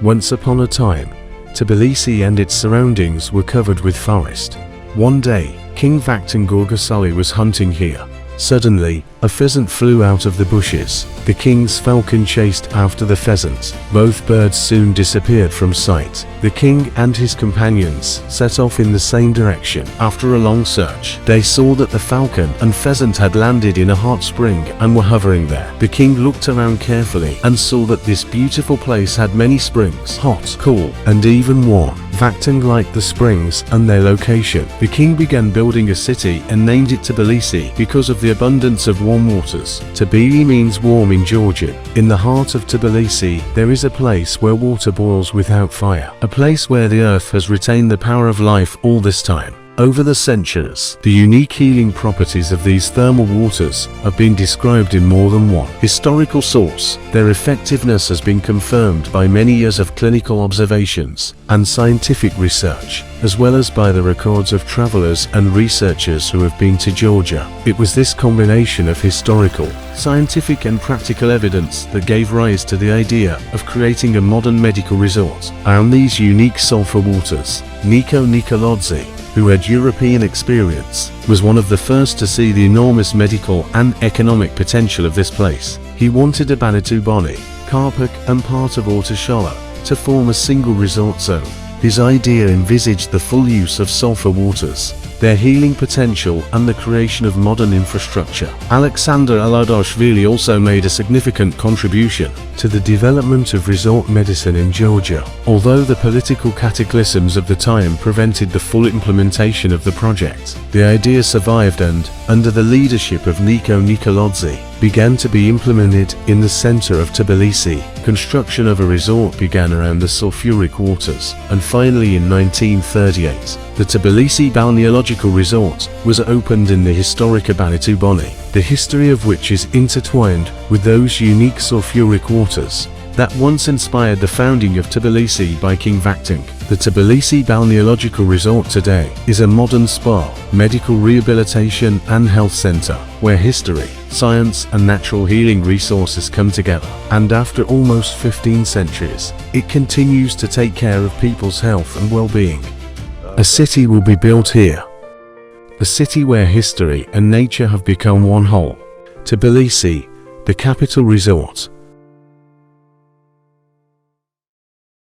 Once upon a time, Tbilisi and its surroundings were covered with forest. One day, King Vakhtang Gorgasali was hunting here. Suddenly, a pheasant flew out of the bushes. The king's falcon chased after the pheasant. Both birds soon disappeared from sight. The king and his companions set off in the same direction. After a long search, they saw that the falcon and pheasant had landed in a hot spring and were hovering there. The king looked around carefully and saw that this beautiful place had many springs, hot, cool, and even warm. Vakhtang liked the springs and their location. The king began building a city and named it Tbilisi because of the abundance of warm waters. Tbilisi means warm in Georgian. In the heart of Tbilisi, there is a place where water boils without fire. A place where the earth has retained the power of life all this time. Over the centuries, the unique healing properties of these thermal waters have been described in more than one historical source. Their effectiveness has been confirmed by many years of clinical observations and scientific research, as well as by the records of travelers and researchers who have been to Georgia. It was this combination of historical, scientific and practical evidence that gave rise to the idea of creating a modern medical resort around these unique sulfur waters. Niko Nicolosi, who had European experience, was one of the first to see the enormous medical and economic potential of this place. He wanted Abanatubani, Karpak and part of Ortashala to form a single resort zone. His idea envisaged the full use of sulfur waters, their healing potential and the creation of modern infrastructure. Alexander Aladashvili also made a significant contribution to the development of resort medicine in Georgia. Although the political cataclysms of the time prevented the full implementation of the project, the idea survived and, under the leadership of Niko Nicolosi, began to be implemented in the center of Tbilisi. Construction of a resort began around the sulfuric waters, and finally in 1938, the Tbilisi Balneological Resort was opened in the historic Abanatubani, the history of which is intertwined with those unique sulfuric waters that once inspired the founding of Tbilisi by King Vakhtang. The Tbilisi Balneological Resort today is a modern spa, medical rehabilitation and health center, where history, science and natural healing resources come together. And after almost 15 centuries, it continues to take care of people's health and well-being. A city will be built here. A city where history and nature have become one whole. Tbilisi, the capital resort.